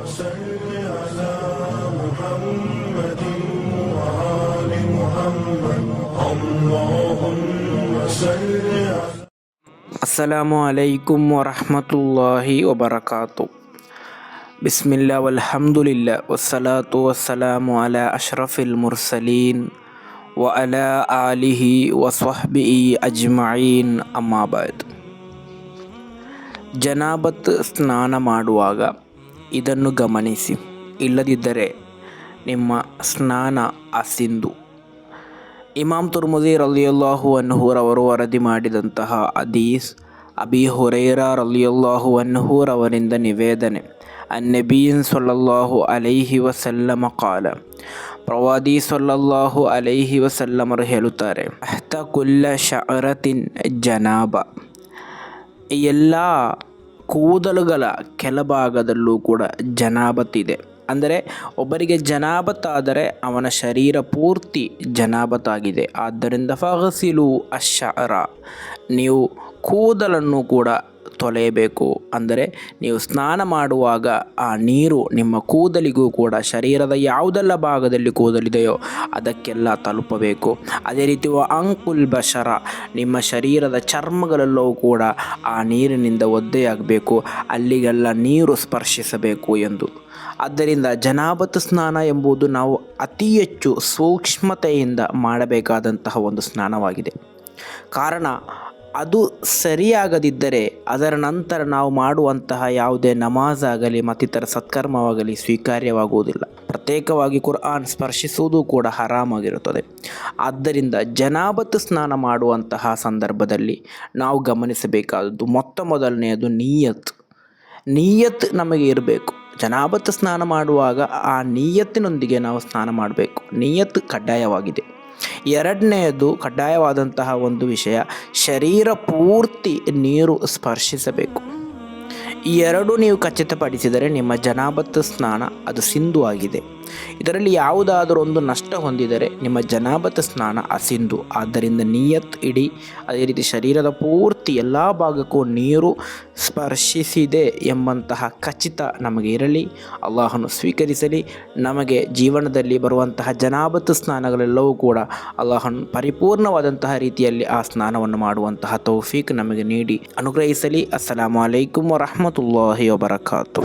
صل على محمد وآل محمد اللهم صل على ಅಸ್ಸಲಾಮು ಅಲೈಕುಂ ವರಹಮತುಲ್ಲಾಹಿ ವಬರಕಾತು. ಬಿಸ್ಮಿಲ್ಲಾ ವಲ್ಹಮ್ದುಲಿಲ್ಲಾ ವಸ್ಸಲಾತು ವಸ್ಸಲಾಮು ಅಲಾ ಅಶ್ರಫಿಲ್ ಮುರ್ಸಲೀನ್ ವ ಅಲಾ ಆಲಿಹಿ ವಸ್ವಹ್ಬಿಹಿ ಅಜ್ಮഈನ್. ಅಮ್ಮಾ ಬಾದ್. ಜನಾಬತ್ ಸ್ನಾನ ಮಾಡುವಾಗ ಇದನ್ನು ಗಮನಿಸಿ, ಇಲ್ಲದಿದ್ದರೆ ನಿಮ್ಮ ಸ್ನಾನ ಅಸಿಂಧು. ಇಮಾಮ್ ತುರ್ಮುದಿ ರಲಿಯಲ್ಲಾಹು ಅನ್ಹು ರವರು ವರದಿ ಮಾಡಿದಂತಹ ಹದೀಸ್, ಅಬಿ ಹುರೈರಾ ರಲಿಯಲ್ಲಾಹು ಅನ್ಹು ರವರಿಂದ ನಿವೇದನೆ. ಅನ್ನಬೀನ್ ಸಲ್ಲಲ್ಲಾಹು ಅಲೈಹಿ ವಸಲ್ಲಮ ಕಾಲ, ಪ್ರವಾದಿ ಸಲ್ಲಲ್ಲಾಹು ಅಲೈಹಿ ವಸಲ್ಲಮರು ಹೇಳುತ್ತಾರೆ, ಅಹ್ತ ಕುಲ್ಲ ಶಅರತಿನ್ ಜನಾಬ, ಎಲ್ಲ ಕೂದಲುಗಳ ಕೆಳಭಾಗದಲ್ಲೂ ಕೂಡ ಜನಾಬತ್ ಇದೆ. ಅಂದರೆ ಒಬ್ಬರಿಗೆ ಜನಾಬತ್ತಾದರೆ ಅವನ ಶರೀರ ಪೂರ್ತಿ ಜನಾಬತ್ತಾಗಿದೆ. ಆದ್ದರಿಂದ ಫಗಸಿಲು ಅಶ್ಶಅರ, ನೀವು ಕೂದಲನ್ನು ಕೂಡ ತೊಳೆಯಬೇಕು. ಅಂದರೆ ನೀವು ಸ್ನಾನ ಮಾಡುವಾಗ ಆ ನೀರು ನಿಮ್ಮ ಕೂದಲಿಗೂ ಕೂಡ ಶರೀರದ ಯಾವುದೆಲ್ಲ ಭಾಗದಲ್ಲಿ ಕೂದಲಿದೆಯೋ ಅದಕ್ಕೆಲ್ಲ ತಲುಪಬೇಕು. ಅದೇ ರೀತಿ ಅಂಕುಲ್ ಬಶರ, ನಿಮ್ಮ ಶರೀರದ ಚರ್ಮಗಳೆಲ್ಲವೂ ಕೂಡ ಆ ನೀರಿನಿಂದ ಒದ್ದೆಯಾಗಬೇಕು, ಅಲ್ಲಿಗೆಲ್ಲ ನೀರು ಸ್ಪರ್ಶಿಸಬೇಕು ಎಂದು. ಆದ್ದರಿಂದ ಜನಾಬತ್ ಸ್ನಾನ ಎಂಬುದು ನಾವು ಅತಿ ಹೆಚ್ಚು ಸೂಕ್ಷ್ಮತೆಯಿಂದ ಮಾಡಬೇಕಾದಂತಹ ಒಂದು ಸ್ನಾನವಾಗಿದೆ. ಕಾರಣ ಅದು ಸರಿಯಾಗದಿದ್ದರೆ ಅದರ ನಂತರ ನಾವು ಮಾಡುವಂತಹ ಯಾವುದೇ ನಮಾಜ್ ಆಗಲಿ ಮತ್ತಿತರ ಸತ್ಕರ್ಮವಾಗಲಿ ಸ್ವೀಕಾರ್ಯವಾಗುವುದಿಲ್ಲ. ಪ್ರತ್ಯೇಕವಾಗಿ ಕುರ್ಆನ್ ಸ್ಪರ್ಶಿಸುವುದು ಕೂಡ ಹರಾಮಾಗಿರುತ್ತದೆ. ಆದ್ದರಿಂದ ಜನಾಬತ್ ಸ್ನಾನ ಮಾಡುವಂತಹ ಸಂದರ್ಭದಲ್ಲಿ ನಾವು ಗಮನಿಸಬೇಕಾದದ್ದು ಮೊದಲನೆಯದು ನೀಯತ್ ನಮಗೆ ಇರಬೇಕು. ಜನಾಬತ್ ಸ್ನಾನ ಮಾಡುವಾಗ ಆ ನೀಯತ್ತಿನೊಂದಿಗೆ ನಾವು ಸ್ನಾನ ಮಾಡಬೇಕು. ನೀಯತ್ ಕಡ್ಡಾಯವಾಗಿದೆ. ಎರಡನೆಯದು ಕಡ್ಡಾಯವಾದಂತಹ ಒಂದು ವಿಷಯ, ಶರೀರ ಪೂರ್ತಿ ನೀರು ಸ್ಪರ್ಶಿಸಬೇಕು. ಈ ಎರಡು ನೀವು ಖಚಿತಪಡಿಸಿದರೆ ನಿಮ್ಮ ಜನಾಬತ್ ಸ್ನಾನ ಅದು ಸಿಂಧು ಆಗಿದೆ. ಇದರಲ್ಲಿ ಯಾವುದಾದರೂ ಒಂದು ನಷ್ಟ ಹೊಂದಿದರೆ ನಿಮ್ಮ ಜನಾಬತ್ ಸ್ನಾನ ಅಸಿಂಧು. ಆದ್ದರಿಂದ ನಿಯತ್ ಇಡಿ. ಅದೇ ರೀತಿ ಶರೀರದ ಪೂರ್ತಿ ಎಲ್ಲ ಭಾಗಕ್ಕೂ ನೀರು ಸ್ಪರ್ಶಿಸಿದೆ ಎಂಬಂತಹ ಖಚಿತ ನಮಗೆ ಇರಲಿ. ಅಲ್ಲಾಹನು ಸ್ವೀಕರಿಸಲಿ. ನಮಗೆ ಜೀವನದಲ್ಲಿ ಬರುವಂತಹ ಜನಾಬತ್ ಸ್ನಾನಗಳೆಲ್ಲವೂ ಕೂಡ ಅಲ್ಲಾಹನು ಪರಿಪೂರ್ಣವಾದಂತಹ ರೀತಿಯಲ್ಲಿ ಆ ಸ್ನಾನವನ್ನು ಮಾಡುವಂತಹ ತೌಫೀಕ್ ನಮಗೆ ನೀಡಿ ಅನುಗ್ರಹಿಸಲಿ. ಅಸ್ಸಲಾಮು ಅಲೈಕುಂ ವರಹಮತುಲ್ಲಾಹಿ ವಬರಕಾತು.